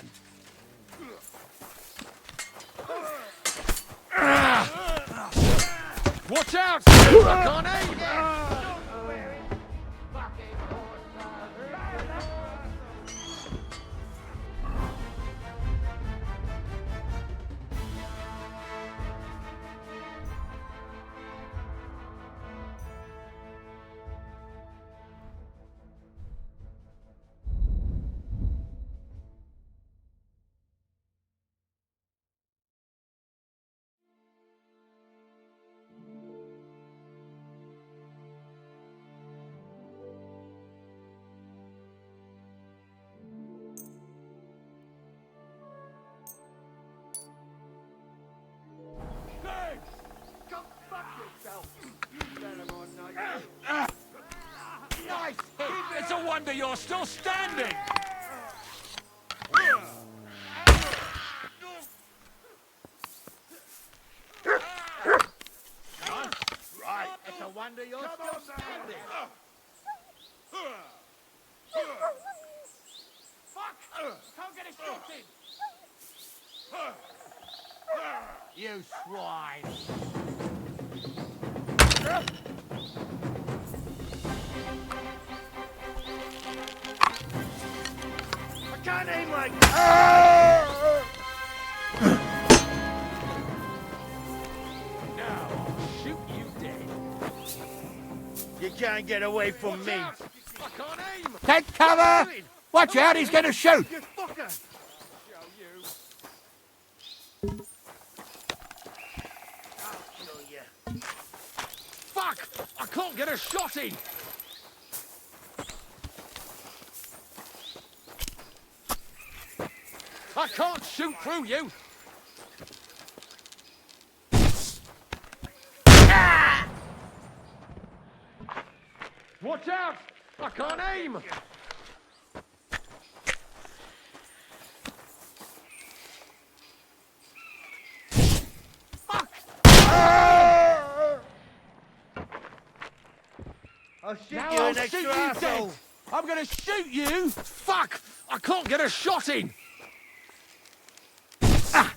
man. Watch out! I can't aim! Nice! It's a wonder you're still standing! Right, it's a wonder you're still standing! Fuck! Can't get a shot in! You swine! I can't aim like that! Now I'll shoot you dead. You can't get away from me. Out. I can't aim. Take cover! Watch out, he's going to shoot! You fucker! Show you. I'll kill you. Fuck! I can't get a shot in! I can't shoot through you! Ah! Watch out! I can't aim! Fuck! I'll shoot Now you, I'll an extra shoot you asshole. dead! I'm gonna shoot you! Fuck! I can't get a shot in! I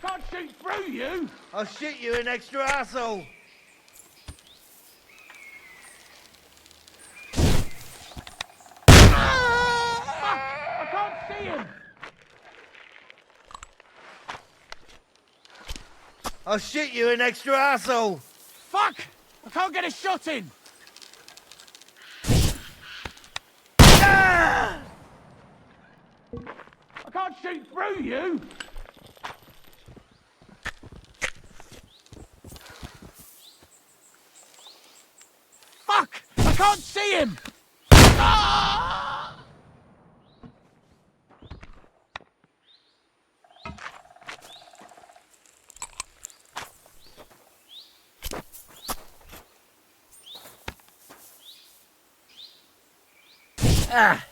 can't shoot through you! I'll shoot you, an extra asshole. I can't see him! I'll shoot you, an extra asshole. Fuck! I can't get a shot in! I can't shoot through you! Fuck! I can't see him! Ah! Ah.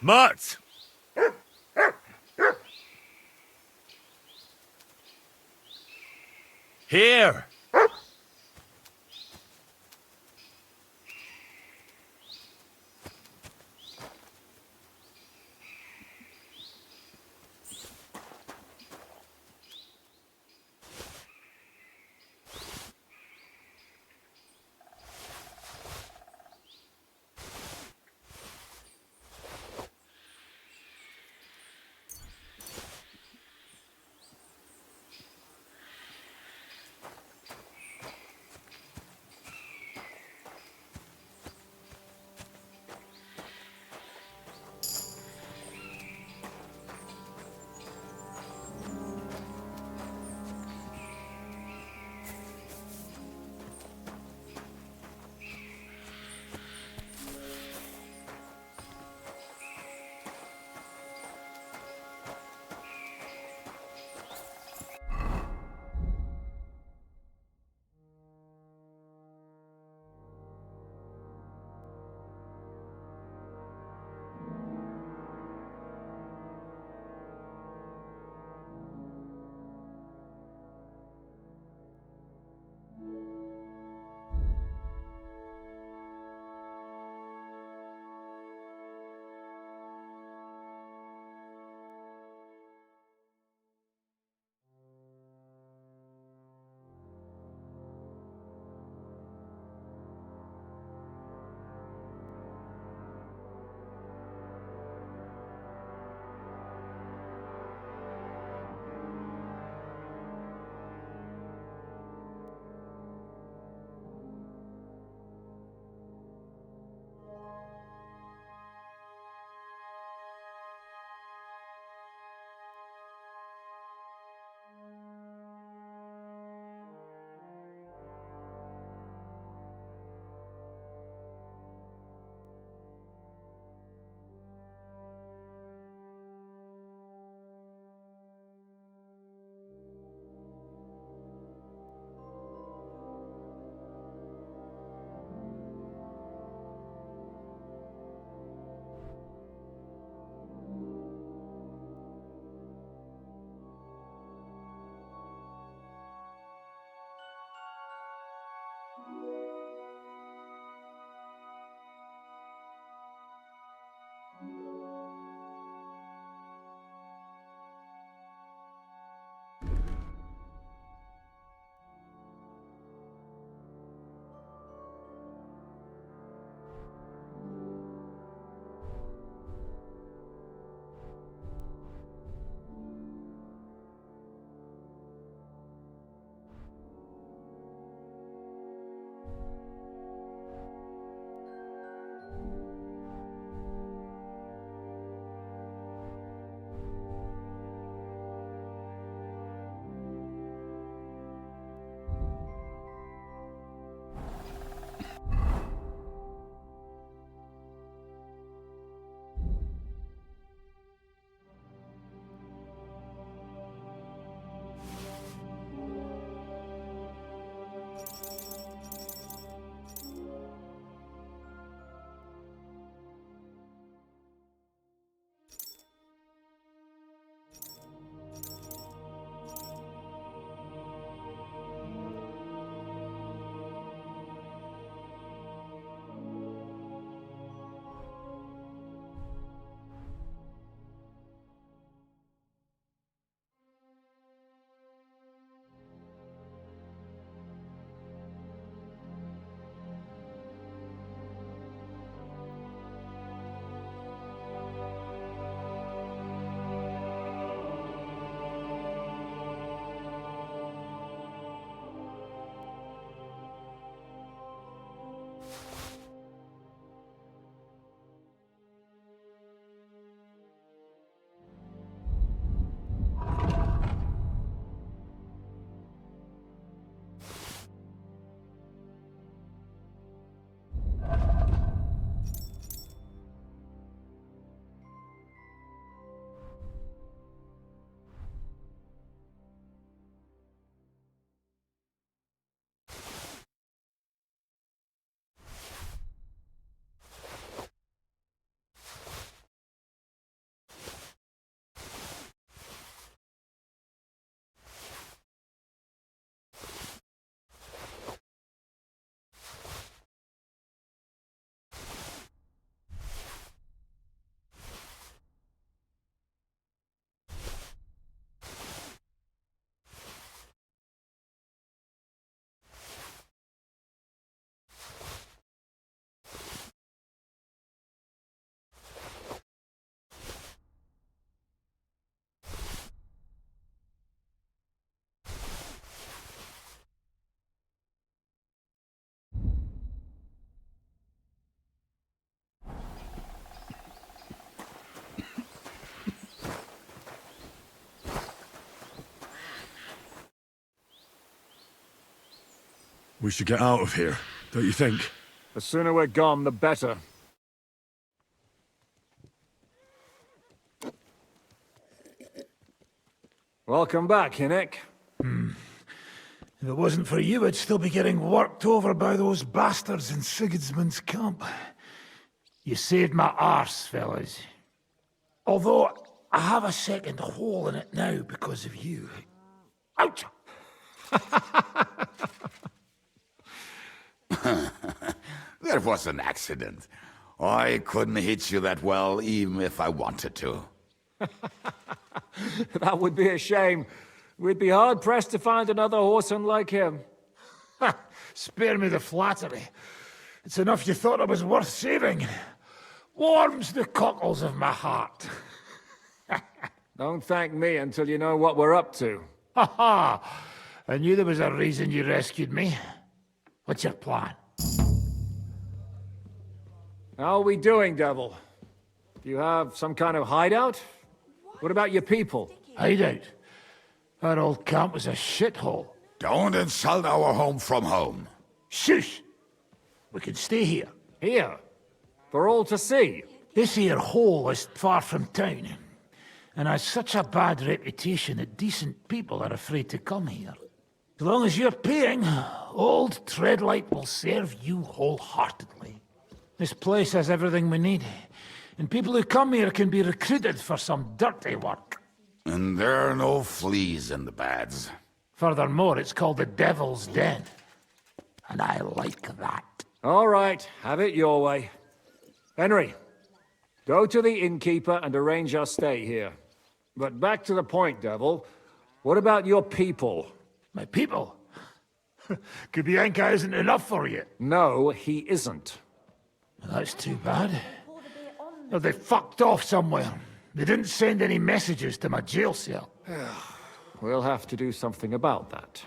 Mutt! Here! We should get out of here, don't you think? The sooner we're gone, the better. Welcome back, Hinnick. If it wasn't for you, I'd still be getting worked over by those bastards in Sigismund's camp. You saved my arse, fellas. Although, I have a second hole in it now because of you. Ouch! That was an accident. I couldn't hit you that well, even if I wanted to. That would be a shame. We'd be hard-pressed to find another whoreson like him. Spare me the flattery. It's enough you thought I was worth saving. Warms the cockles of my heart. Don't thank me until you know what we're up to. Ha ha! I knew there was a reason you rescued me. What's your plan? How are we doing, Devil? Do you have some kind of hideout? What about your people? Hideout? Our old camp was a shithole. Don't insult our home from home. Shush! We can stay here. Here? For all to see? This here hole is far from town, and has such a bad reputation that decent people are afraid to come here. As long as you're paying, old Treadlight will serve you wholeheartedly. This place has everything we need, and people who come here can be recruited for some dirty work. And there are no fleas in the beds. Furthermore, it's called the Devil's Den, and I like that. All right, have it your way. Henry, go to the innkeeper and arrange our stay here. But back to the point, Devil. What about your people? My people? Kubienka isn't enough for you. No, he isn't. That's too bad. Oh, they fucked off somewhere. They didn't send any messages to my jail cell. We'll have to do something about that.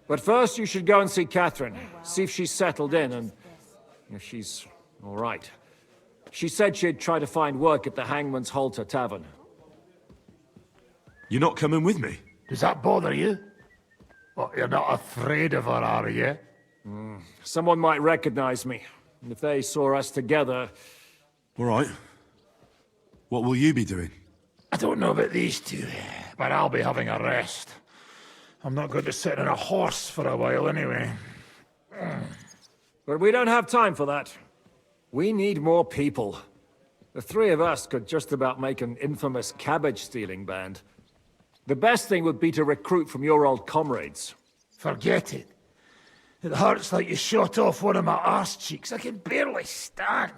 But first, you should go and see Catherine. See if she's settled in and if she's all right. She said she'd try to find work at the Hangman's Halter Tavern. You're not coming with me? Does that bother you? What, you're not afraid of her, are you? Someone might recognize me. And if they saw us together... All right. What will you be doing? I don't know about these two, but I'll be having a rest. I'm not going to sit on a horse for a while anyway. But we don't have time for that. We need more people. The three of us could just about make an infamous cabbage-stealing band. The best thing would be to recruit from your old comrades. Forget it. It hurts like you shot off one of my arse cheeks. I can barely stand.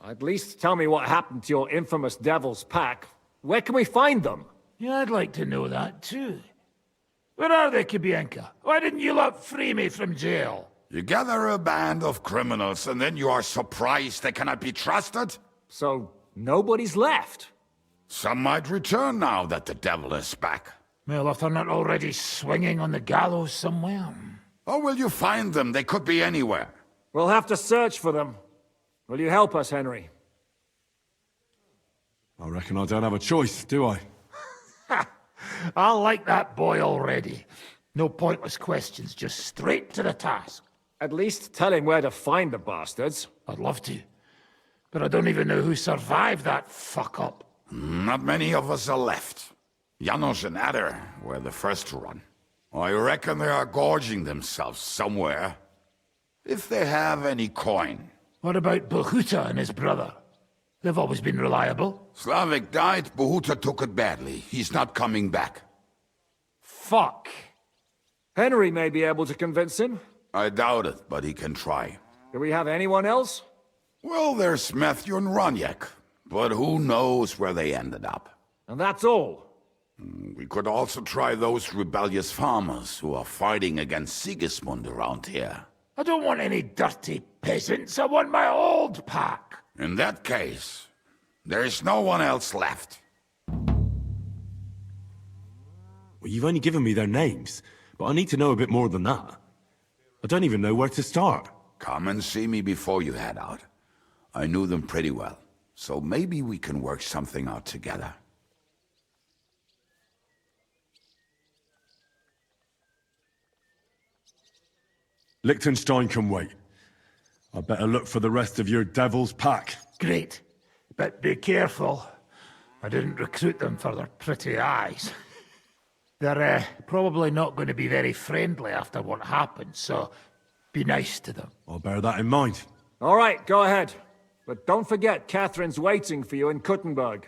At least tell me what happened to your infamous Devil's Pack. Where can we find them? Yeah, I'd like to know that too. Where are they, Kubienka? Why didn't you lot free me from jail? You gather a band of criminals and then you are surprised they cannot be trusted? So, nobody's left? Some might return now that the devil is back. Well, if they're not already swinging on the gallows somewhere. Or will you find them? They could be anywhere. We'll have to search for them. Will you help us, Henry? I reckon I don't have a choice, do I? I like that boy already. No pointless questions, just straight to the task. At least tell him where to find the bastards. I'd love to. But I don't even know who survived that fuck-up. Not many of us are left. Janos and Adder were the first to run. I reckon they are gorging themselves somewhere. If they have any coin. What about Bohuta and his brother? They've always been reliable. Slavik died, Bohuta took it badly. He's not coming back. Fuck. Henry may be able to convince him. I doubt it, but he can try. Do we have anyone else? Well, there's Matthew and Roniak, but who knows where they ended up. And that's all. We could also try those rebellious farmers who are fighting against Sigismund around here. I don't want any dirty peasants. I want my old pack. In that case, there's no one else left. Well, you've only given me their names, but I need to know a bit more than that. I don't even know where to start. Come and see me before you head out. I knew them pretty well, so maybe we can work something out together. Liechtenstein can wait. I better look for the rest of your devil's pack. Great. But be careful. I didn't recruit them for their pretty eyes. They're probably not going to be very friendly after what happened, so be nice to them. I'll bear that in mind. All right, go ahead. But don't forget, Catherine's waiting for you in Kuttenberg.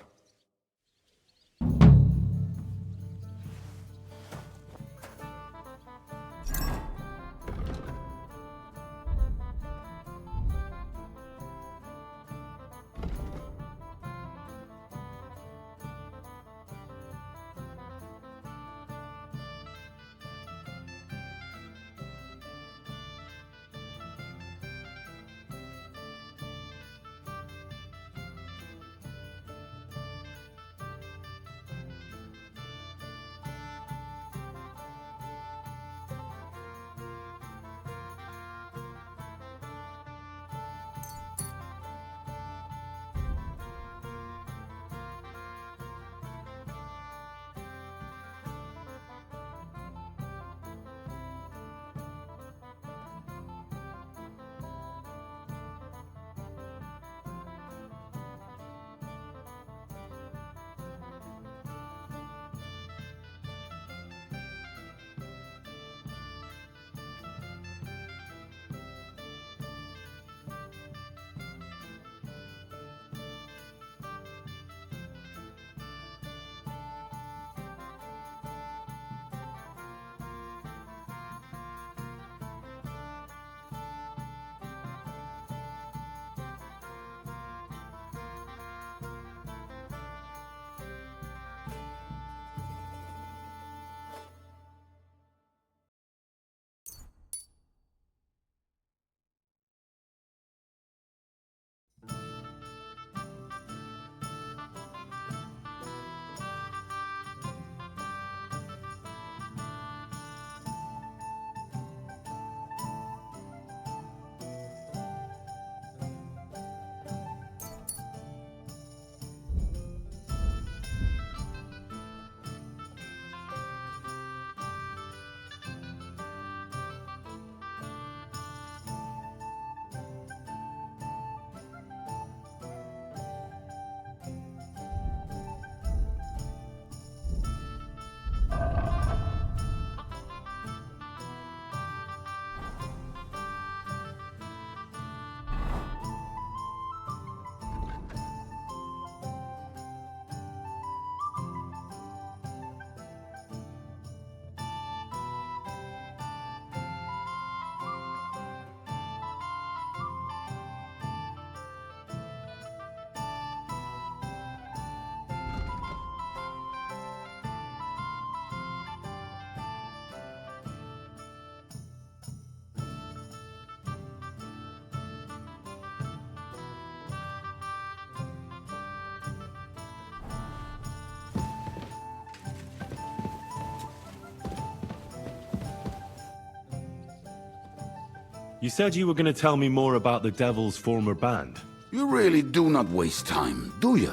You said you were going to tell me more about the Devil's former band. You really do not waste time, do you?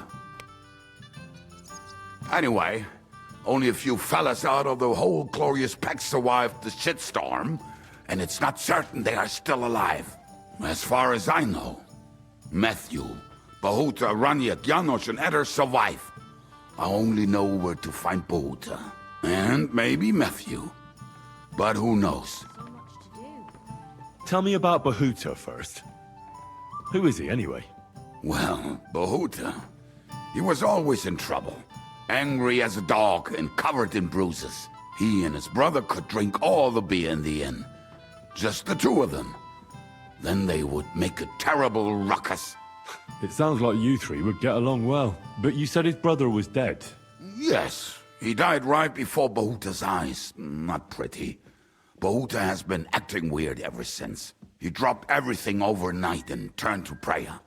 Anyway, only a few fellas out of the whole glorious pack survived the shitstorm, and it's not certain they are still alive. As far as I know, Matthew, Bahuta, Raniak, Janos, and Eder survive. I only know where to find Bahuta. And maybe Matthew. But who knows? Tell me about Bahuta first. Who is he, anyway? Well, Bahuta, he was always in trouble. Angry as a dog and covered in bruises. He and his brother could drink all the beer in the inn. Just the two of them. Then they would make a terrible ruckus. It sounds like you three would get along well. But you said his brother was dead. Yes, he died right before Bahuta's eyes. Not pretty. Bahuta has been acting weird ever since. He dropped everything overnight and turned to prayer.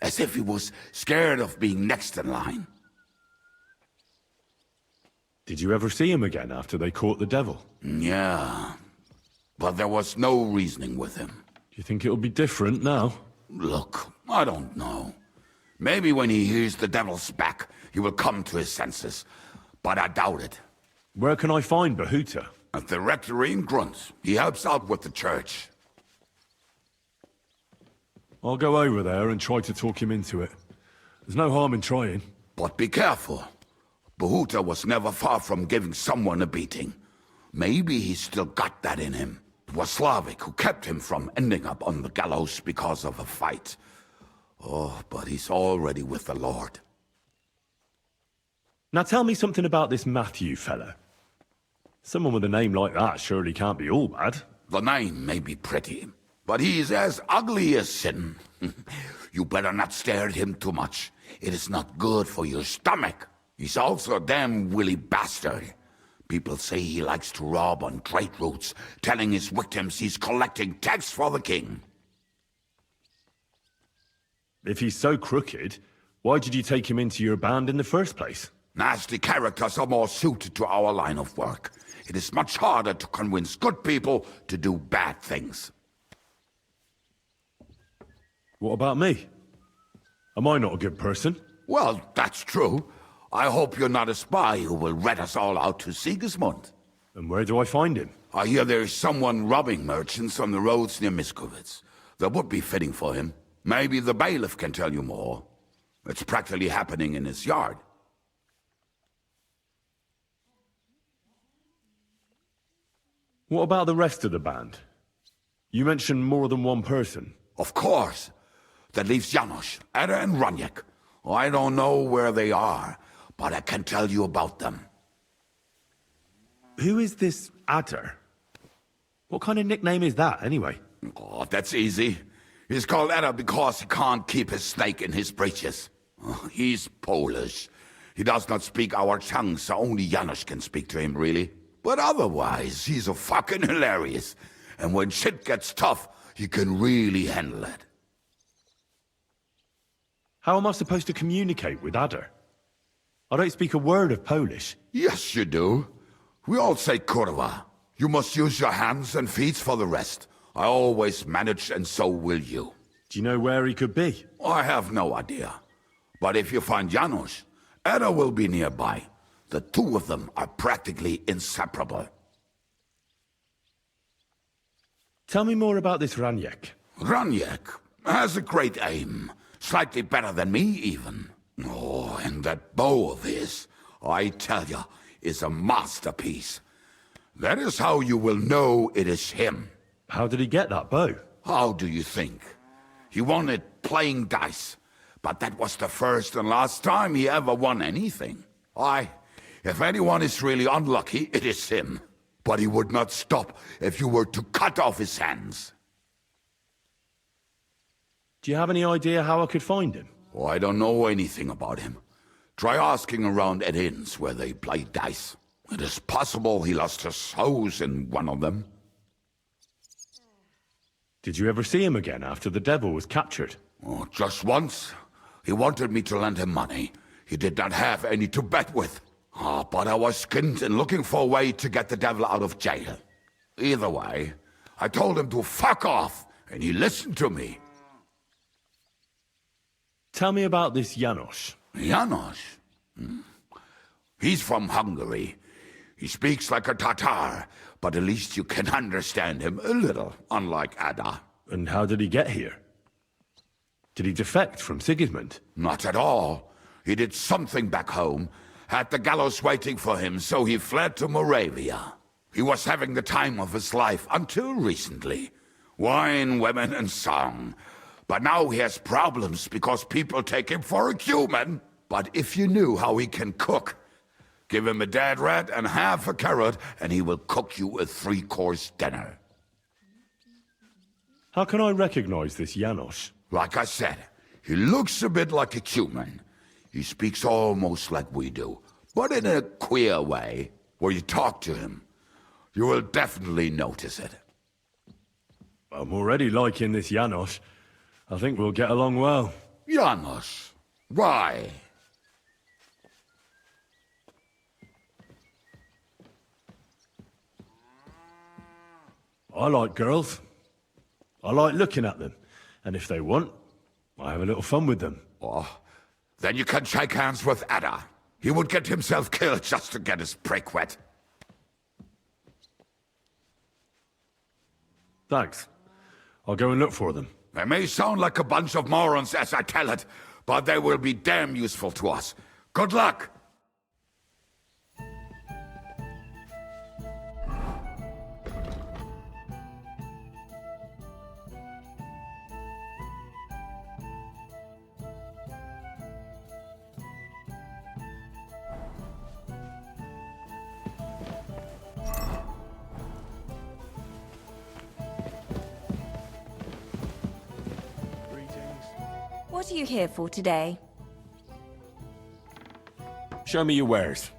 As if he was scared of being next in line. Did you ever see him again after they caught the devil? Yeah, but there was no reasoning with him. Do you think it'll be different now? Look, I don't know. Maybe when he hears the devil's back, he will come to his senses. But I doubt it. Where can I find Bahuta? At the rectory in Grunt. He helps out with the church. I'll go over there and try to talk him into it. There's no harm in trying. But be careful. Bahuta was never far from giving someone a beating. Maybe he's still got that in him. It was Slavic who kept him from ending up on the gallows because of a fight. Oh, but he's already with the Lord. Now tell me something about this Matthew fella. Someone with a name like that surely can't be all bad. The name may be pretty, but he's as ugly as sin. You better not stare at him too much. It is not good for your stomach. He's also a damn willy bastard. People say he likes to rob on trade routes, telling his victims he's collecting tax for the king. If he's so crooked, why did you take him into your band in the first place? Nasty characters are more suited to our line of work. It is much harder to convince good people to do bad things. What about me? Am I not a good person? Well, that's true. I hope you're not a spy who will rat us all out to Sigismund. And where do I find him? I hear there is someone robbing merchants on the roads near Miskovitz. That would be fitting for him. Maybe the bailiff can tell you more. It's practically happening in his yard. What about the rest of the band? You mentioned more than one person. Of course. That leaves Janos, Ada and Raniek. I don't know where they are, but I can tell you about them. Who is this Adder? What kind of nickname is that, anyway? Oh, that's easy. He's called Ada because he can't keep his snake in his breeches. Oh, he's Polish. He does not speak our tongue, so only Janos can speak to him, really. But otherwise, he's a fucking hilarious. And when shit gets tough, he can really handle it. How am I supposed to communicate with Adder? I don't speak a word of Polish. Yes, you do. We all say kurwa. You must use your hands and feet for the rest. I always manage, and so will you. Do you know where he could be? I have no idea. But if you find Janos, Ada will be nearby. The two of them are practically inseparable. Tell me more about this Raniek. Raniek has a great aim. Slightly better than me, even. Oh, and that bow of his, I tell ya, is a masterpiece. That is how you will know it is him. How did he get that bow? How do you think? He won it playing dice. But that was the first and last time he ever won anything. If anyone is really unlucky, it is him. But he would not stop if you were to cut off his hands. Do you have any idea how I could find him? Oh, I don't know anything about him. Try asking around at inns where they play dice. It is possible he lost his hose in one of them. Did you ever see him again after the devil was captured? Oh, just once. He wanted me to lend him money. He did not have any to bet with. But I was skinned and looking for a way to get the devil out of jail. Either way, I told him to fuck off, and he listened to me. Tell me about this Janos. Janos? He's from Hungary. He speaks like a Tatar, but at least you can understand him a little, unlike Ada. And how did he get here? Did he defect from Sigismund? Not at all. He did something back home, had the gallows waiting for him, so he fled to Moravia. He was having the time of his life until recently. Wine, women, and song. But now he has problems because people take him for a human. But if you knew how he can cook, give him a dead rat and half a carrot, and he will cook you a 3-course dinner. How can I recognize this Janos? Like I said, he looks a bit like a human. He speaks almost like we do, but in a queer way. Where you talk to him, you will definitely notice it. I'm already liking this Janos. I think we'll get along well. Janos, why? I like girls. I like looking at them. And if they want, I have a little fun with them. Oh, then you can shake hands with Ada. He would get himself killed just to get his prick wet. Thanks. I'll go and look for them. They may sound like a bunch of morons as I tell it, but they will be damn useful to us. Good luck! What are you here for today? Show me your wares.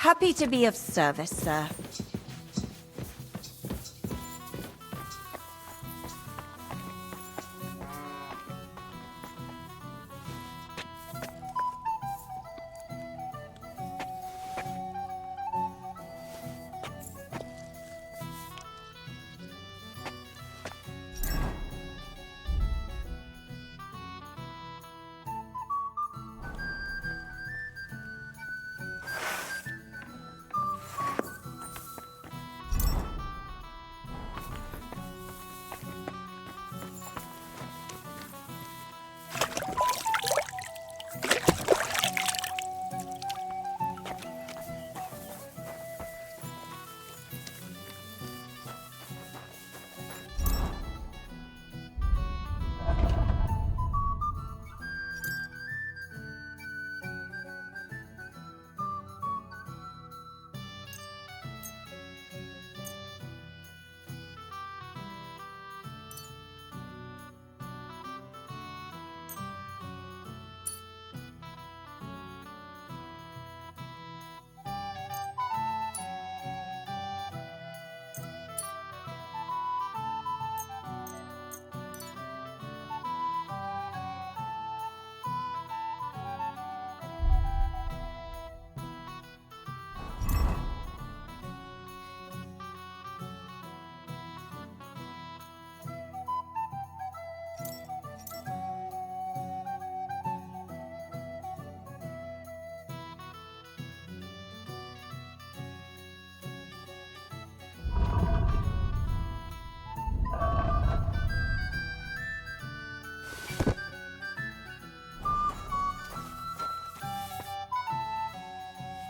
Happy to be of service, sir.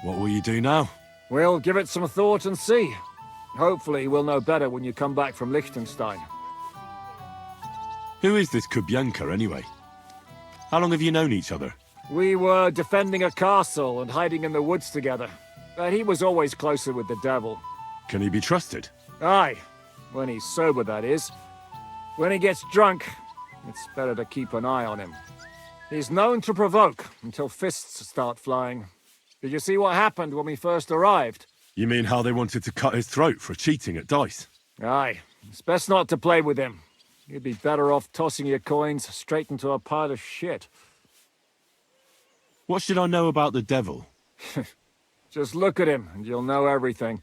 What will you do now? We'll give it some thought and see. Hopefully we'll know better when you come back from Liechtenstein. Who is this Kubyanka, anyway? How long have you known each other? We were defending a castle and hiding in the woods together. But he was always closer with the devil. Can he be trusted? Aye. When he's sober, that is. When he gets drunk, it's better to keep an eye on him. He's known to provoke until fists start flying. Did you see what happened when we first arrived? You mean how they wanted to cut his throat for cheating at dice? Aye. It's best not to play with him. You'd be better off tossing your coins straight into a pile of shit. What should I know about the devil? Just look at him and you'll know everything.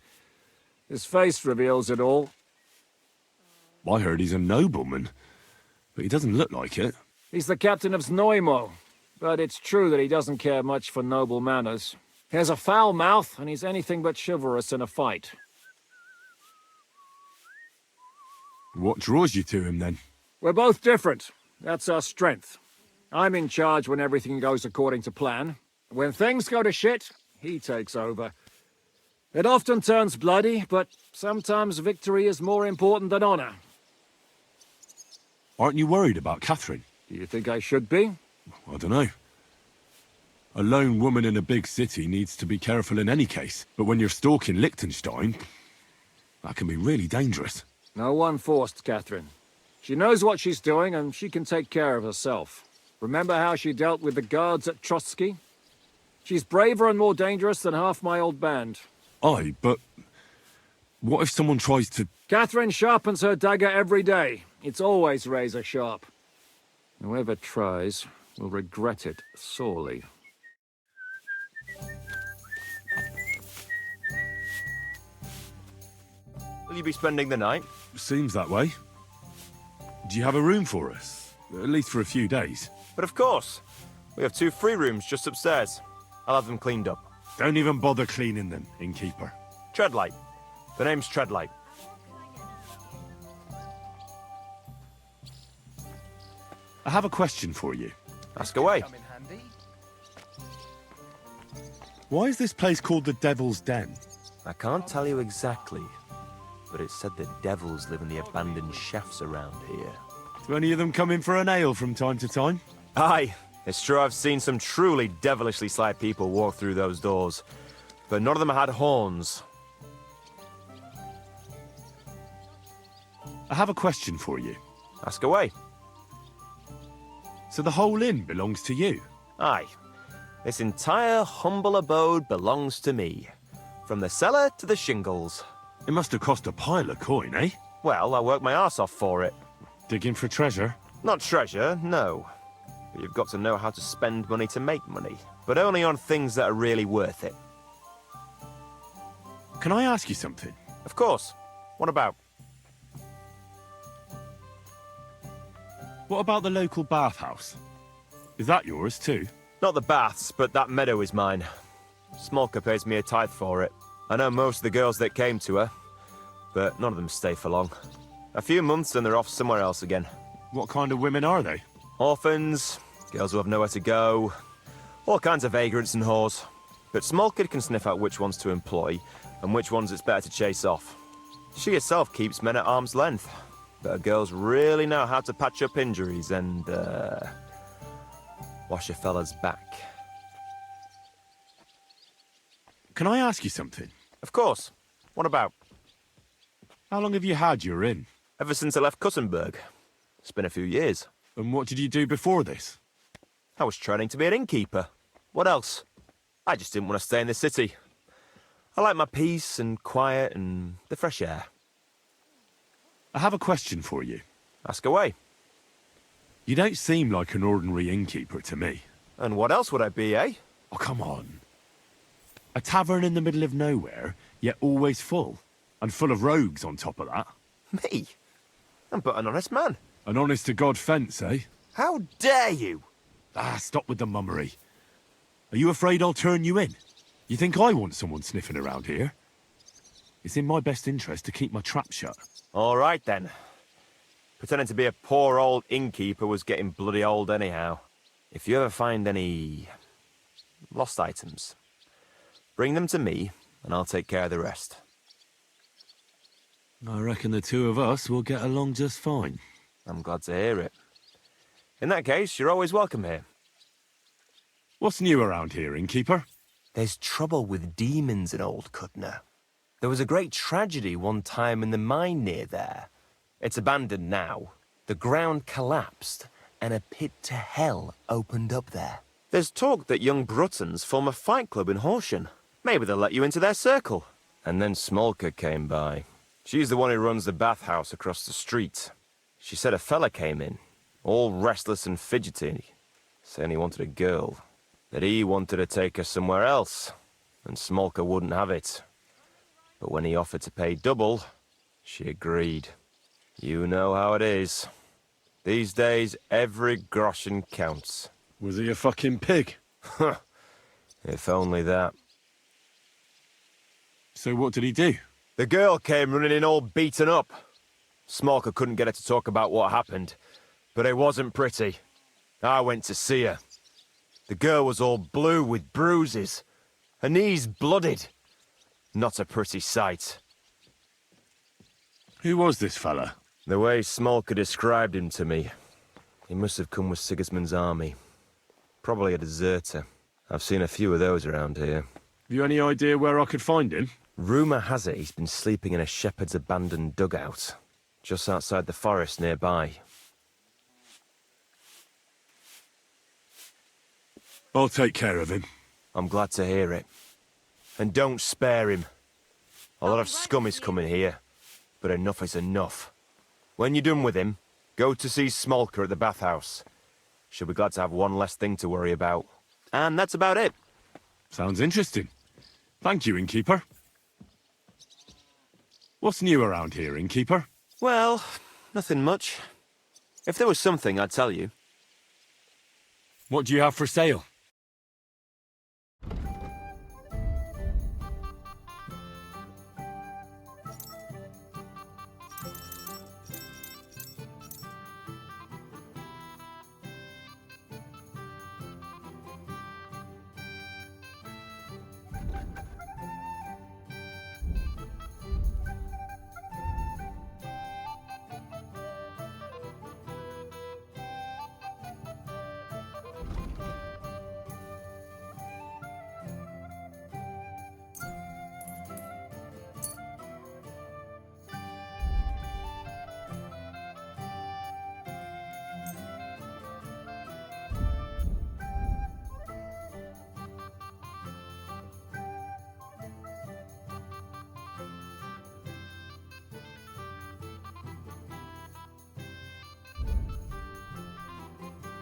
His face reveals it all. I heard he's a nobleman, but he doesn't look like it. He's the captain of Znojmo, but it's true that he doesn't care much for noble manners. He has a foul mouth, and he's anything but chivalrous in a fight. What draws you to him, then? We're both different. That's our strength. I'm in charge when everything goes according to plan. When things go to shit, he takes over. It often turns bloody, but sometimes victory is more important than honor. Aren't you worried about Catherine? Do you think I should be? I don't know. A lone woman in a big city needs to be careful in any case. But when you're stalking Liechtenstein, that can be really dangerous. No one forced Catherine. She knows what she's doing, and she can take care of herself. Remember how she dealt with the guards at Trotsky? She's braver and more dangerous than half my old band. Aye, but what if someone tries to... Catherine sharpens her dagger every day. It's always razor sharp. Whoever tries will regret it sorely. Will you be spending the night? Seems that way. Do you have a room for us? At least for a few days. But of course. We have 2 free rooms just upstairs. I'll have them cleaned up. Don't even bother cleaning them, innkeeper. Treadlight. The name's Treadlight. I have a question for you. Ask away. Why is this place called the Devil's Den? I can't tell you exactly, but it's said that devils live in the abandoned shafts around here. Do any of them come in for an ale from time to time? Aye, it's true I've seen some truly devilishly sly people walk through those doors, but none of them had horns. I have a question for you. Ask away. So the whole inn belongs to you? Aye. This entire humble abode belongs to me. From the cellar to the shingles. It must have cost a pile of coin, eh? Well, I worked my arse off for it. Digging for treasure? Not treasure, no. But you've got to know how to spend money to make money. But only on things that are really worth it. Can I ask you something? Of course. What about? What about the local bathhouse? Is that yours too? Not the baths, but that meadow is mine. Smolka pays me a tithe for it. I know most of the girls that came to her, but none of them stay for long. A few months and they're off somewhere else again. What kind of women are they? Orphans, girls who have nowhere to go, all kinds of vagrants and whores. But Smolka can sniff out which ones to employ and which ones it's better to chase off. She herself keeps men at arm's length, but her girls really know how to patch up injuries and, wash a fella's back. Can I ask you something? Of course. What about? How long have you had your inn? Ever since I left Kuttenberg. It's been a few years. And what did you do before this? I was training to be an innkeeper. What else? I just didn't want to stay in the city. I like my peace and quiet and the fresh air. I have a question for you. Ask away. You don't seem like an ordinary innkeeper to me. And what else would I be, eh? Oh, come on. A tavern in the middle of nowhere, yet always full. And full of rogues on top of that. Me? I'm but an honest man. An honest-to-God fence, eh? How dare you? Ah, stop with the mummery. Are you afraid I'll turn you in? You think I want someone sniffing around here? It's in my best interest to keep my trap shut. All right, then. Pretending to be a poor old innkeeper was getting bloody old anyhow. If you ever find any lost items, bring them to me, and I'll take care of the rest. I reckon the two of us will get along just fine. I'm glad to hear it. In that case, you're always welcome here. What's new around here, innkeeper? There's trouble with demons in Old Kutna. There was a great tragedy one time in the mine near there. It's abandoned now. The ground collapsed, and a pit to hell opened up there. There's talk that young Bruttons form a fight club in Horsham. Maybe they'll let you into their circle. And then Smolka came by. She's the one who runs the bathhouse across the street. She said a fella came in, all restless and fidgety, saying he wanted a girl. That he wanted to take her somewhere else, and Smolka wouldn't have it. But when he offered to pay double, she agreed. You know how it is. These days, every groschen counts. Was he a fucking pig? If only that. So what did he do? The girl came running in all beaten up. Smolker couldn't get her to talk about what happened, but it wasn't pretty. I went to see her. The girl was all blue with bruises. Her knees blooded. Not a pretty sight. Who was this fella? The way Smolker described him to me, he must have come with Sigismund's army. Probably a deserter. I've seen a few of those around here. Have you any idea where I could find him? Rumour has it he's been sleeping in a shepherd's abandoned dugout, just outside the forest nearby. I'll take care of him. I'm glad to hear it. And don't spare him. A lot of scum is coming here, but enough is enough. When you're done with him, go to see Smolker at the bathhouse. She'll be glad to have one less thing to worry about. And that's about it. Sounds interesting. Thank you, innkeeper. What's new around here, innkeeper? Well, nothing much. If there was something, I'd tell you. What do you have for sale?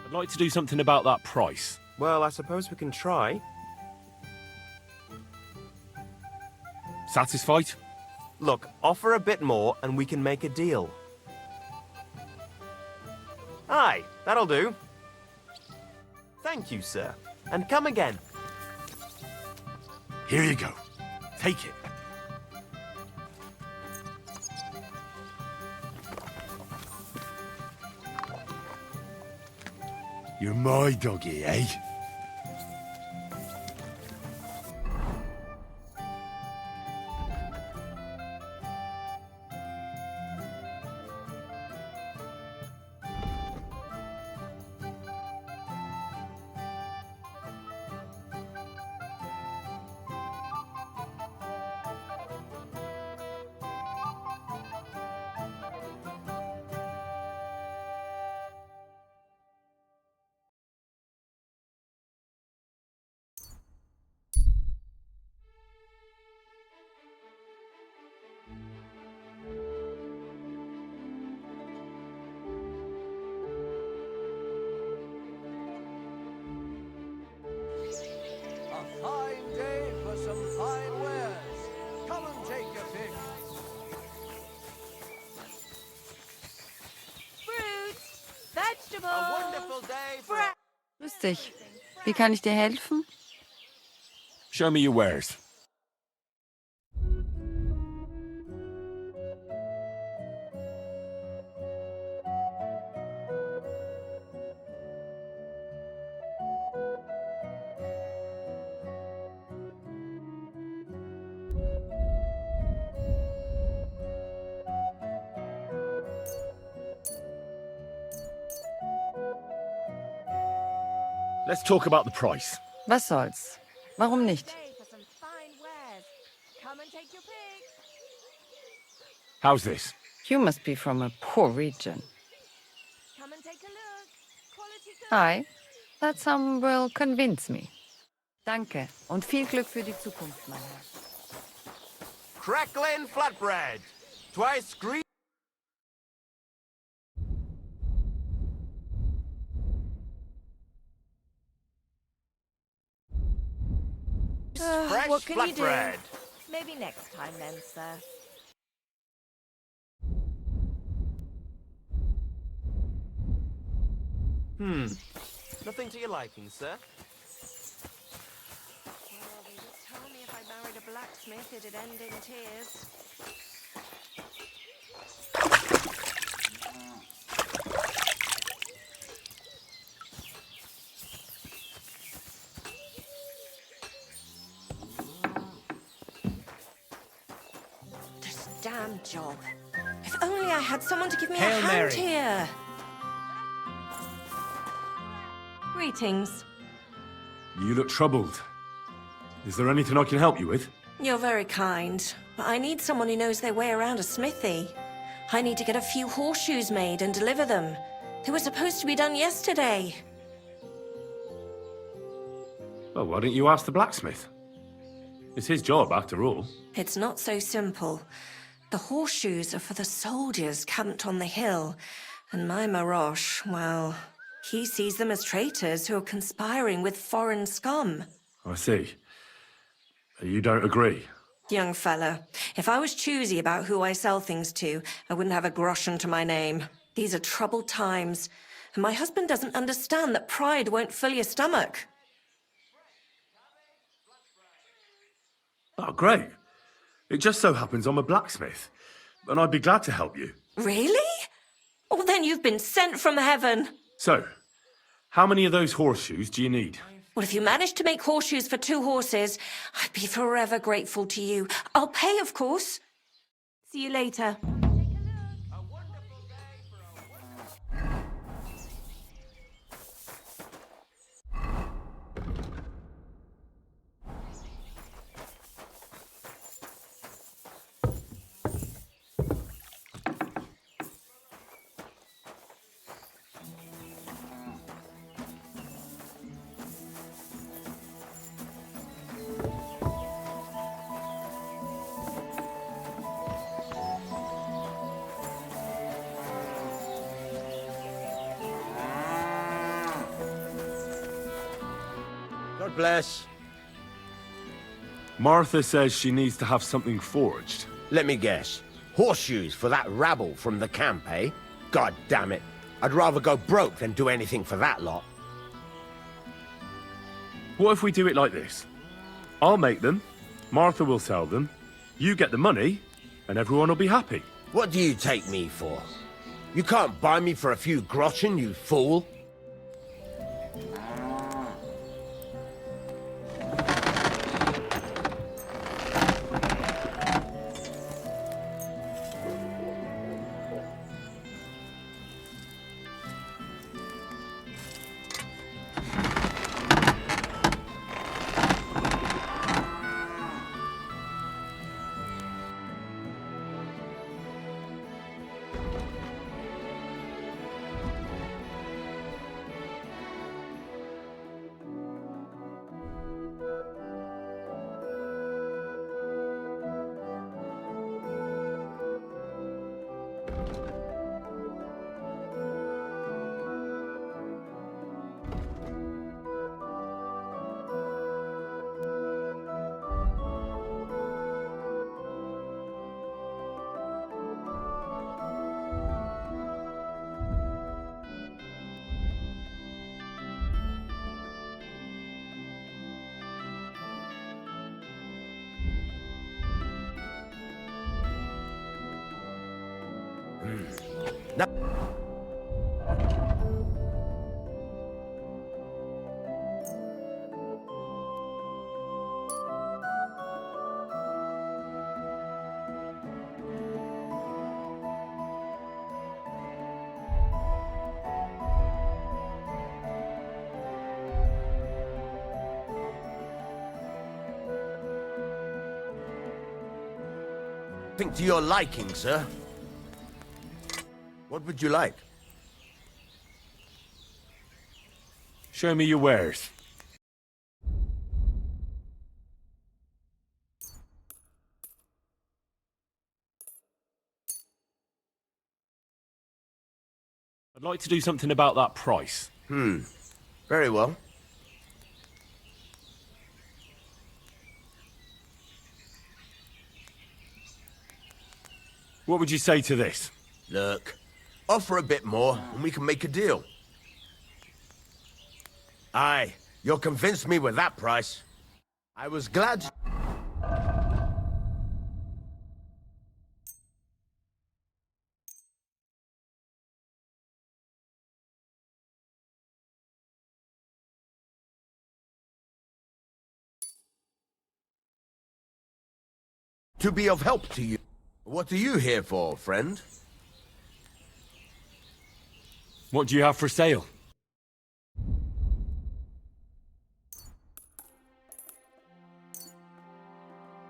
I'd like to do something about that price. Well, I suppose we can try. Satisfied? Look, offer a bit more and we can make a deal. Aye, that'll do. Thank you, sir. And come again. Here you go. Take it. You're my doggy, eh? A fine day for some fine wares. Come and take your pick. Fruits, vegetables. A wonderful day for... Grüß dich. Wie kann ich dir helfen? Show me your wares. Let's talk about the price. Was soll's? Warum nicht? For some fine wares. Come and take your pick. How's this? You must be from a poor region. Come and take a look. Quality goods. Aye, that sum will convince me. Danke und viel Glück für die Zukunft, mein Herr. Crackling flatbread. Twice green. Fresh What can you do? flatbread. Maybe next time then, sir. Nothing to your liking, sir? Well, they just told me if I married a blacksmith, it'd end in tears. This damn job. If only I had someone to give me Hail a hand Mary. here. Greetings. You look troubled. Is there anything I can help you with? You're very kind, but I need someone who knows their way around a smithy. I need to get a few horseshoes made and deliver them. They were supposed to be done yesterday. Well, why don't you ask the blacksmith? It's his job, after all. It's not so simple. The horseshoes are for the soldiers camped on the hill, and my Marosh, well, he sees them as traitors who are conspiring with foreign scum. I see. You don't agree? Young fella, if I was choosy about who I sell things to, I wouldn't have a groschen to my name. These are troubled times, and my husband doesn't understand that pride won't fill your stomach. Oh, great. It just so happens I'm a blacksmith, and I'd be glad to help you. Really? Well, then you've been sent from heaven. So, how many of those horseshoes do you need? Well, if you manage to make horseshoes for 2 horses, I'd be forever grateful to you. I'll pay, of course. See you later. God bless. Martha says she needs to have something forged. Let me guess. Horseshoes for that rabble from the camp, eh? God damn it. I'd rather go broke than do anything for that lot. What if we do it like this? I'll make them, Martha will sell them, you get the money, and everyone will be happy. What do you take me for? You can't buy me for a few groschen, you fool. Think to your liking, sir. What would you like? Show me your wares. I'd like to do something about that price. Very well. What would you say to this? Look, offer a bit more and we can make a deal. Aye, you'll convince me with that price. I was glad to be of help to you. What are you here for, friend? What do you have for sale?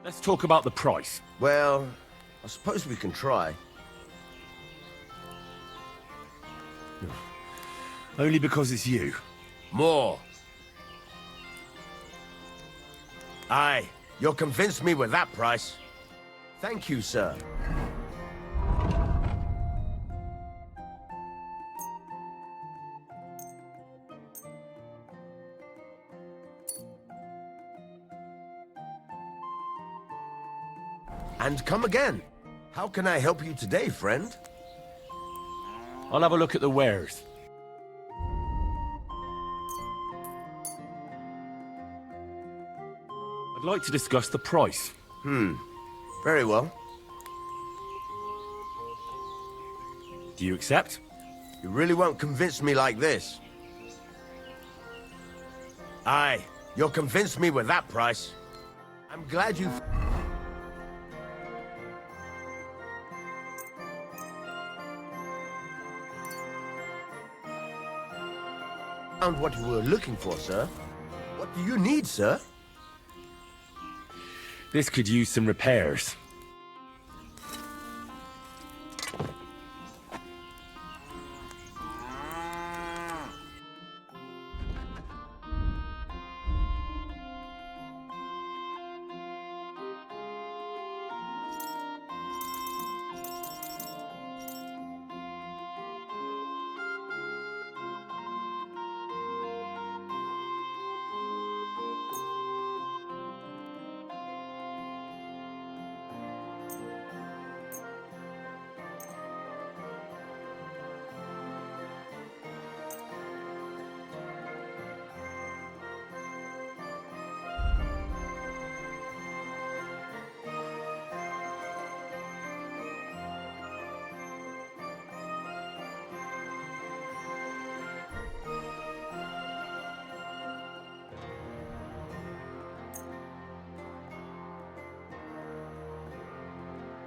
Let's talk about the price. Well, I suppose we can try. Only because it's you. More. Aye, you'll convince me with that price. Thank you, sir. And come again. How can I help you today, friend? I'll have a look at the wares. I'd like to discuss the price. Very well. Do you accept? You really won't convince me like this. Aye, you'll convince me with that price. I'm glad you... found what you were looking for, sir. What do you need, sir? This could use some repairs.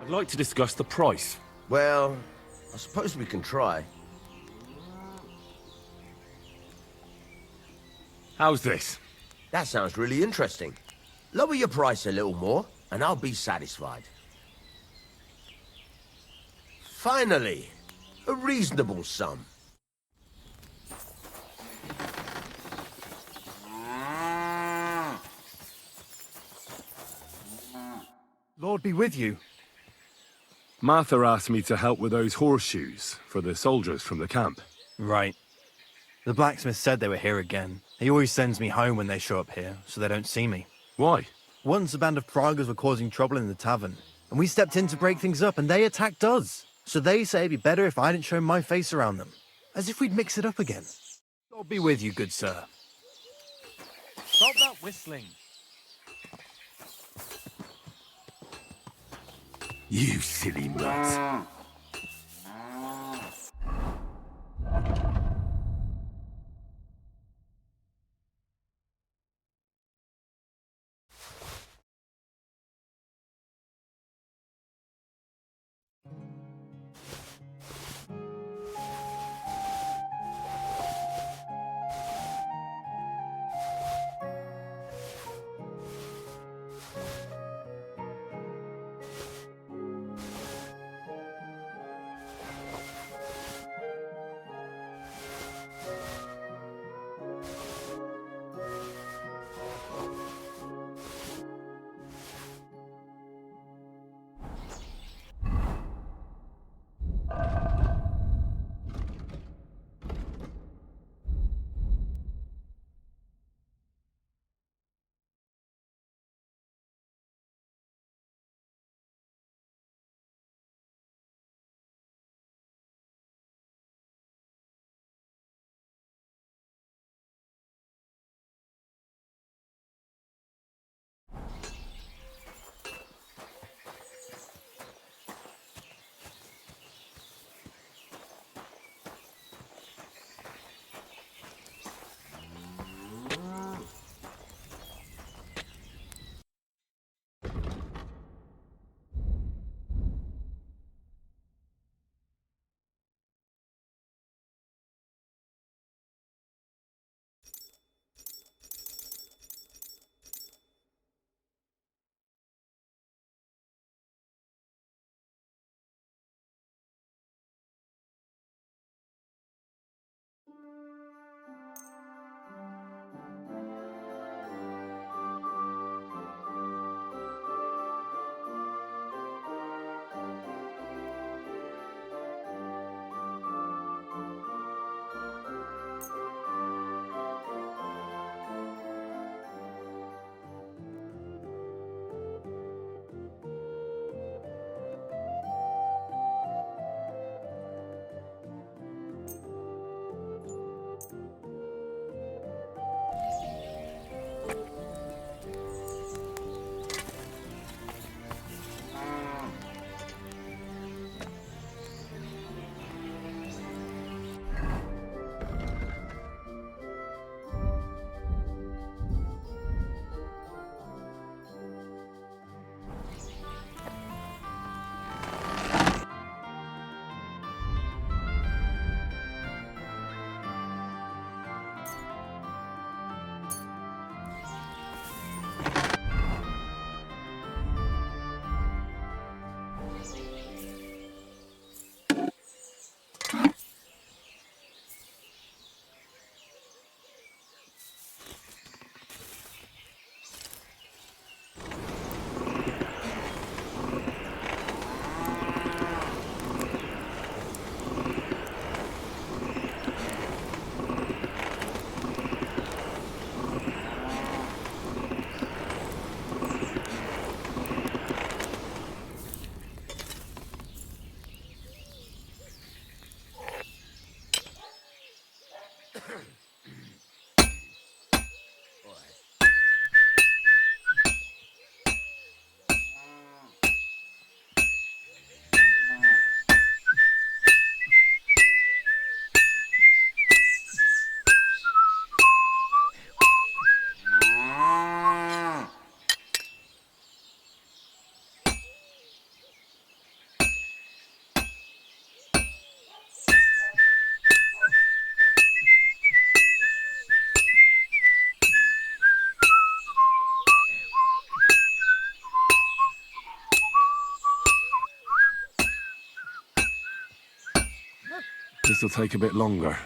I'd like to discuss the price. Well, I suppose we can try. How's this? That sounds really interesting. Lower your price a little more, and I'll be satisfied. Finally, a reasonable sum. Lord be with you. Martha asked me to help with those horseshoes for the soldiers from the camp. Right. The blacksmith said they were here again. He always sends me home when they show up here, so they don't see me. Why? Once a band of Pragas were causing trouble in the tavern, and we stepped in to break things up, and they attacked us. So they say it'd be better if I didn't show my face around them. As if we'd mix it up again. God be with you, good sir. Stop that whistling. You silly mutt. This'll take a bit longer.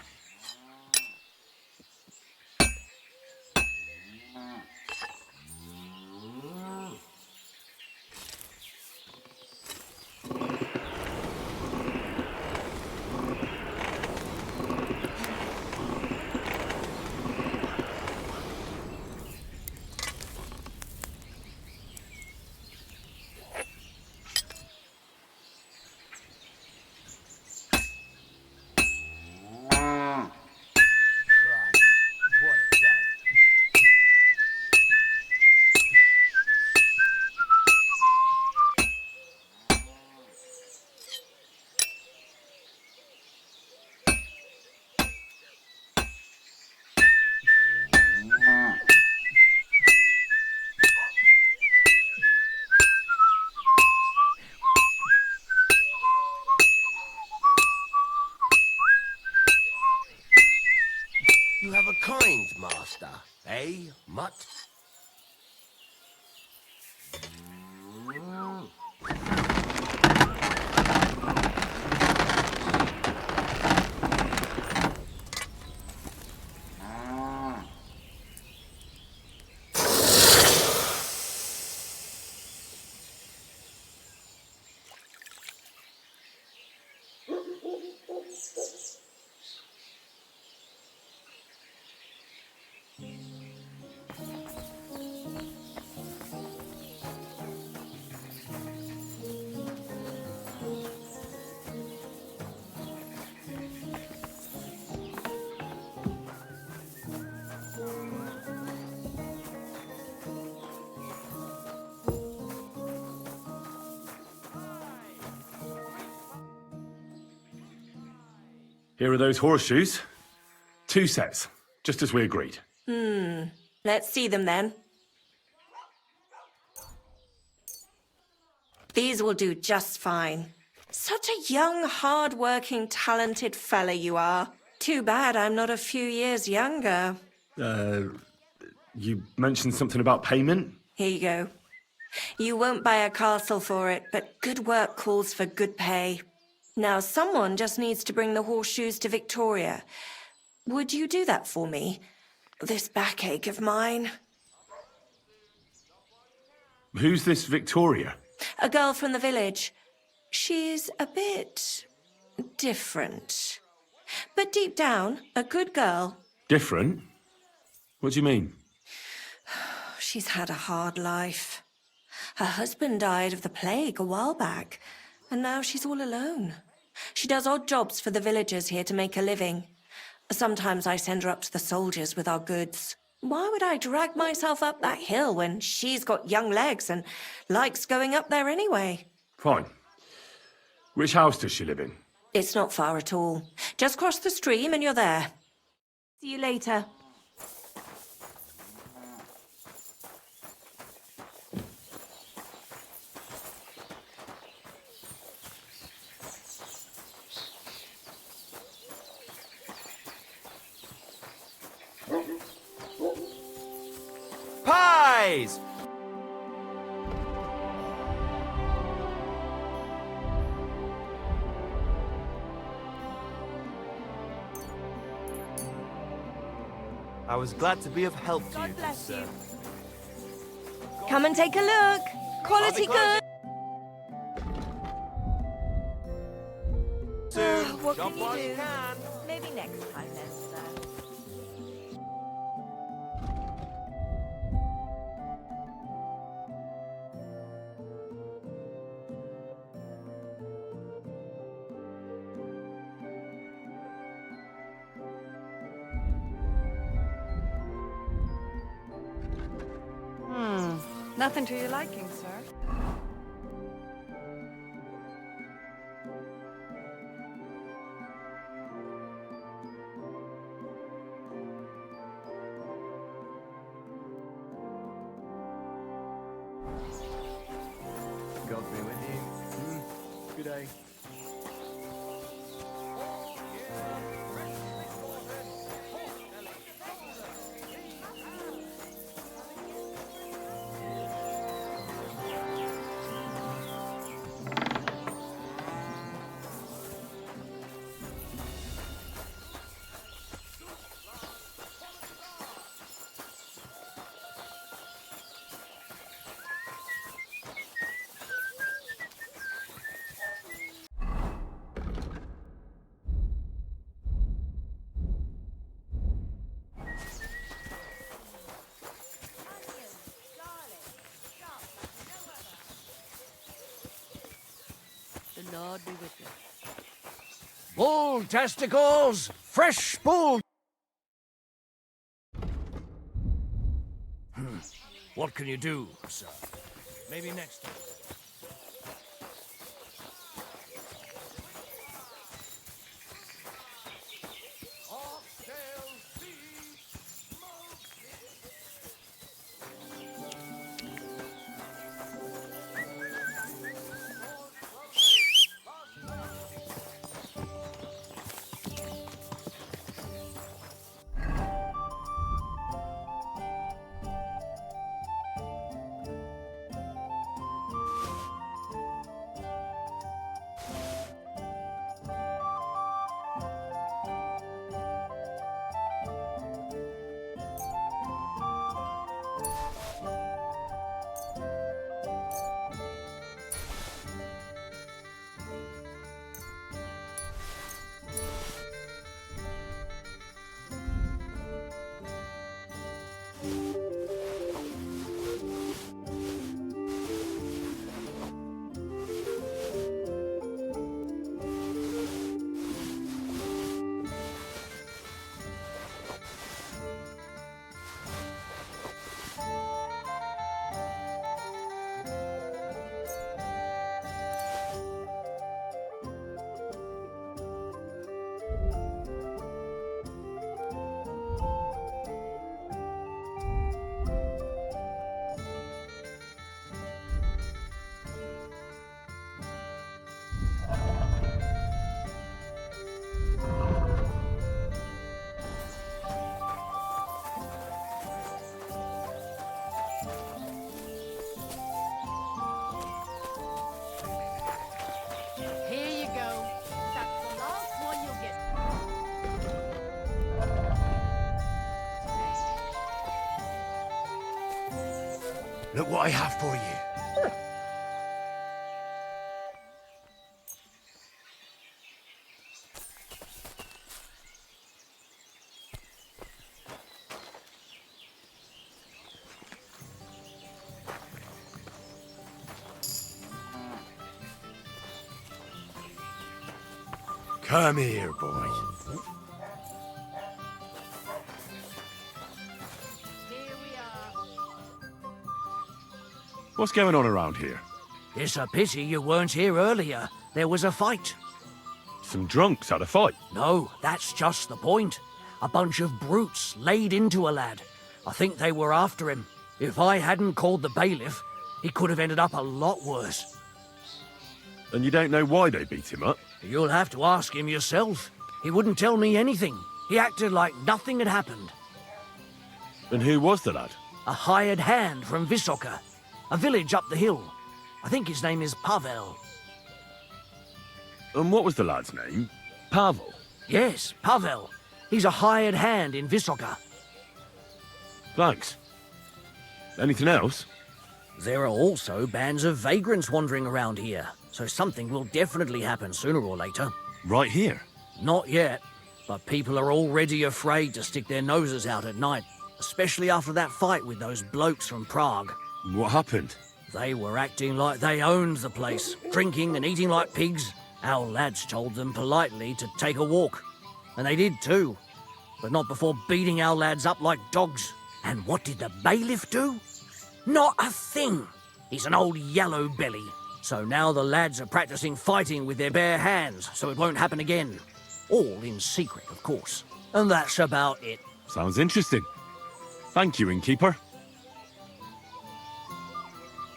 You have a kind master, eh, Mutt? Here are those horseshoes. 2 sets, just as we agreed. Let's see them then. These will do just fine. Such a young, hard-working, talented fella you are. Too bad I'm not a few years younger. You mentioned something about payment? Here you go. You won't buy a castle for it, but good work calls for good pay. Now, someone just needs to bring the horseshoes to Victoria. Would you do that for me? This backache of mine. Who's this Victoria? A girl from the village. She's a bit different. But deep down, a good girl. Different? What do you mean? She's had a hard life. Her husband died of the plague a while back, and now she's all alone. She does odd jobs for the villagers here to make a living. Sometimes I send her up to the soldiers with our goods. Why would I drag myself up that hill when she's got young legs and likes going up there anyway? Fine. Which house does she live in? It's not far at all. Just cross the stream and you're there. See you later. Pies! I was glad to be of help to you, good sir. Come and take a look. Quality good. Soon. What Shop can you while do? can. Maybe next time then, sir. Nothing to your liking, sir. God be with you. Good day. Lord be with you. Bull testicles! Fresh bull! What can you do, sir? Maybe next time. Here you go. That's the last one you'll get. Look what I have for you. Come here, boy. Here we are. What's going on around here? It's a pity you weren't here earlier. There was a fight. Some drunks had a fight. No, that's just the point. A bunch of brutes laid into a lad. I think they were after him. If I hadn't called the bailiff, he could have ended up a lot worse. And you don't know why they beat him up? You'll have to ask him yourself. He wouldn't tell me anything. He acted like nothing had happened. And who was the lad? A hired hand from Vysoka, a village up the hill. I think his name is Pavel. And what was the lad's name? Pavel? Yes, Pavel. He's a hired hand in Vysoka. Thanks. Anything else? There are also bands of vagrants wandering around here, so something will definitely happen sooner or later. Right here? Not yet, but people are already afraid to stick their noses out at night, especially after that fight with those blokes from Prague. What happened? They were acting like they owned the place, drinking and eating like pigs. Our lads told them politely to take a walk, and they did too, but not before beating our lads up like dogs. And what did the bailiff do? Not a thing. He's an old yellow belly. So now the lads are practicing fighting with their bare hands, so it won't happen again. All in secret, of course. And that's about it. Sounds interesting. Thank you, innkeeper.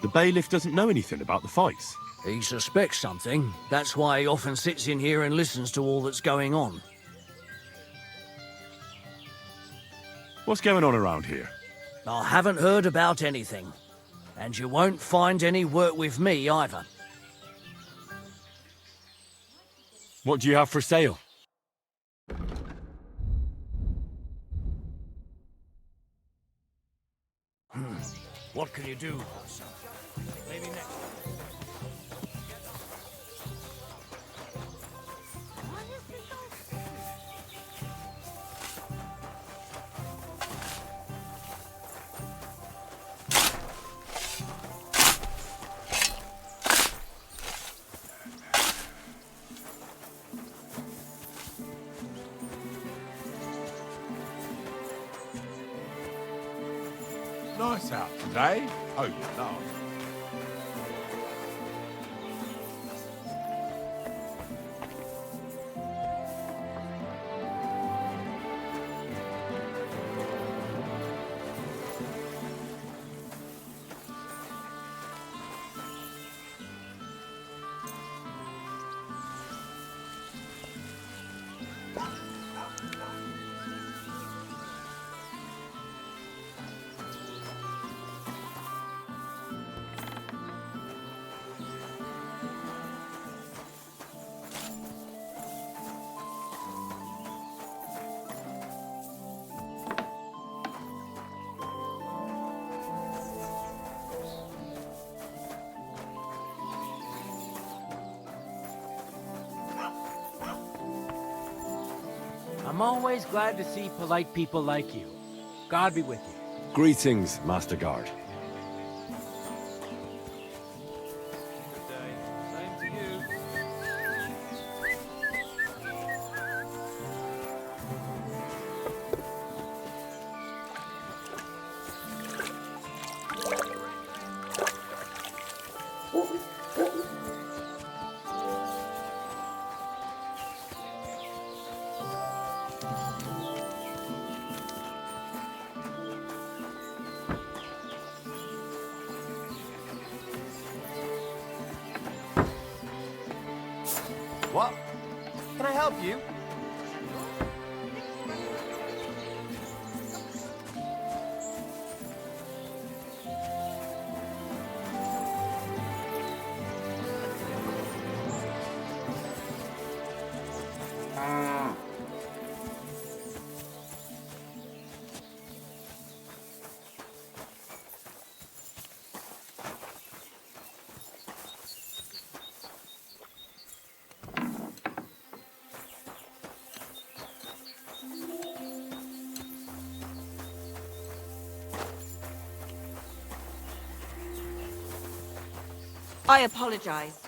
The bailiff doesn't know anything about the fights. He suspects something. That's why he often sits in here and listens to all that's going on. What's going on around here? I haven't heard about anything. And you won't find any work with me either. What do you have for sale? What can you do? Maybe next. Nice out today. Oh, you know. I'm always glad to see polite people like you. God be with you. Greetings, Master Guard. Good day. Same to you. What? Can I help you? I apologize.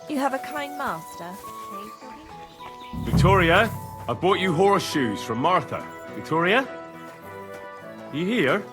You have a kind master. Victoria, I bought you horseshoes from Martha. Victoria? You here?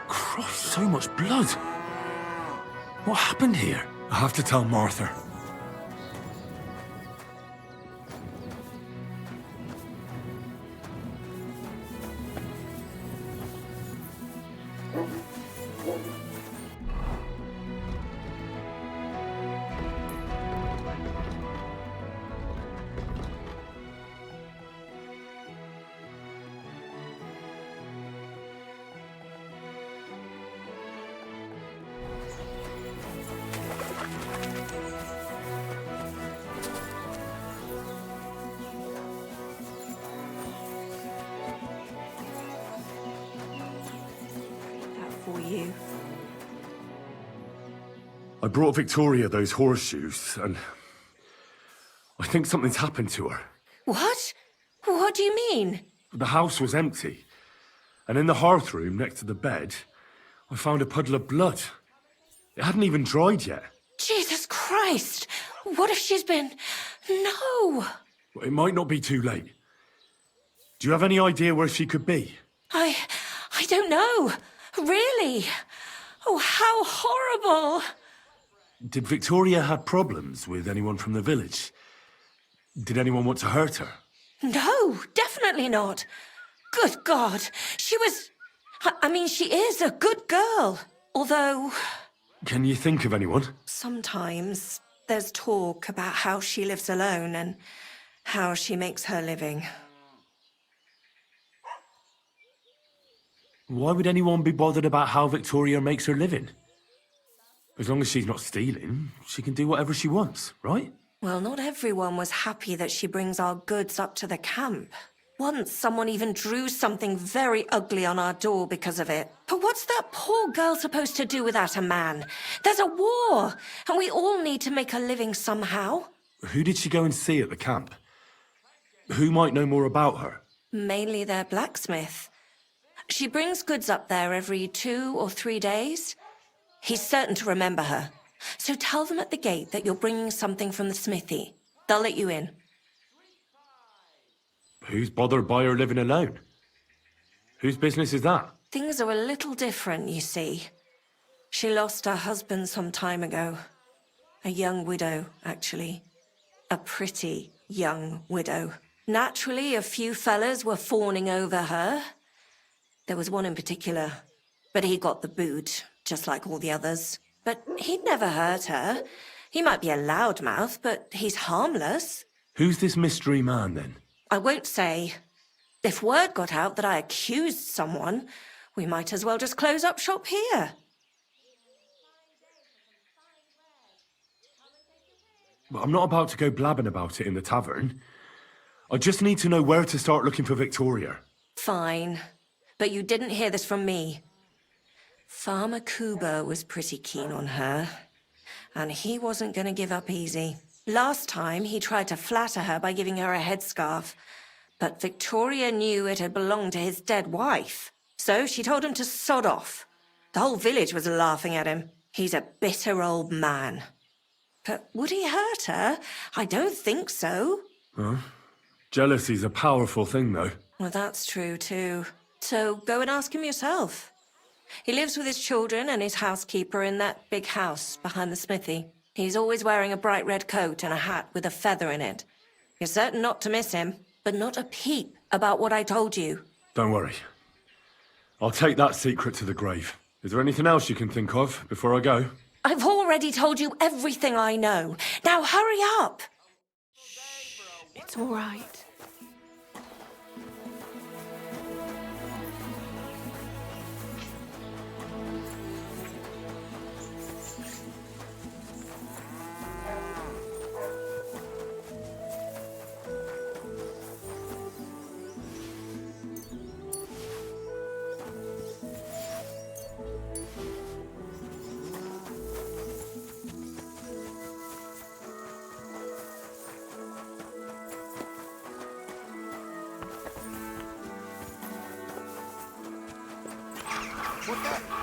Christ, so much blood. What happened here? I have to tell Martha. For you. I brought Victoria those horseshoes, and I think something's happened to her. What? What do you mean? The house was empty, and in the hearth room next to the bed, I found a puddle of blood. It hadn't even dried yet. Jesus Christ! What if she's been... No! It might not be too late. Do you have any idea where she could be? I don't know. Really? Oh, how horrible! Did Victoria have problems with anyone from the village? Did anyone want to hurt her? No, definitely not. Good God, she was... I mean, she is a good girl. Although, Can you think of anyone? sometimes there's talk about how she lives alone and how she makes her living. Why would anyone be bothered about how Victoria makes her living? As long as she's not stealing, she can do whatever she wants, right? Well, not everyone was happy that she brings our goods up to the camp. Once, someone even drew something very ugly on our door because of it. But what's that poor girl supposed to do without a man? There's a war, and we all need to make a living somehow. Who did she go and see at the camp? Who might know more about her? Mainly their blacksmith. She brings goods up there every 2 or 3 days. He's certain to remember her. So tell them at the gate that you're bringing something from the smithy. They'll let you in. Who's bothered by her living alone? Whose business is that? Things are a little different, you see. She lost her husband some time ago. A young widow, actually. A pretty young widow. Naturally, a few fellas were fawning over her. There was one in particular, but he got the boot, just like all the others. But he'd never hurt her. He might be a loudmouth, but he's harmless. Who's this mystery man, then? I won't say. If word got out that I accused someone, we might as well just close up shop here. I'm not about to go blabbing about it in the tavern. I just need to know where to start looking for Victoria. Fine. But you didn't hear this from me. Farmer Kuba was pretty keen on her, and he wasn't going to give up easy. Last time, he tried to flatter her by giving her a headscarf, but Victoria knew it had belonged to his dead wife, so she told him to sod off. The whole village was laughing at him. He's a bitter old man. But would he hurt her? I don't think so. Huh? Jealousy's a powerful thing, though. Well, that's true, too. So go and ask him yourself. He lives with his children and his housekeeper in that big house behind the smithy. He's always wearing a bright red coat and a hat with a feather in it. You're certain not to miss him, but not a peep about what I told you. Don't worry. I'll take that secret to the grave. Is there anything else you can think of before I go? I've already told you everything I know. Now hurry up! It's all right. What the?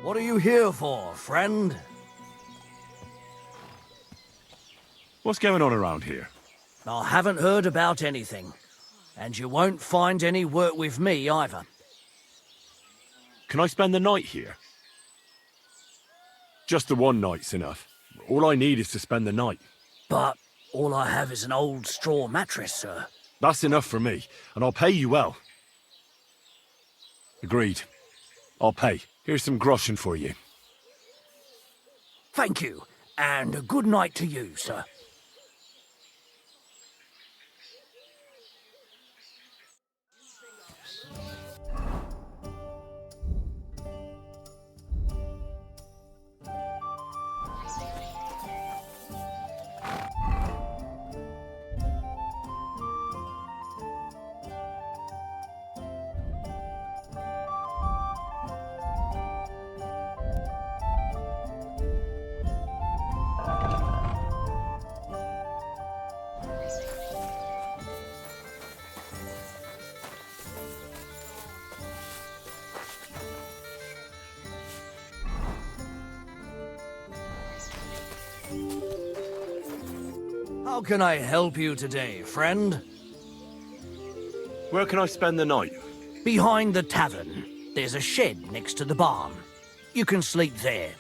What are you here for, friend? What's going on around here? I haven't heard about anything. And you won't find any work with me either. Can I spend the night here? Just the one night's enough. All I need is to spend the night. But all I have is an old straw mattress, sir. That's enough for me, and I'll pay you well. Agreed. I'll pay. Here's some groschen for you. Thank you, and a good night to you, sir. How can I help you today, friend? Where can I spend the night? Behind the tavern. There's a shed next to the barn. You can sleep there.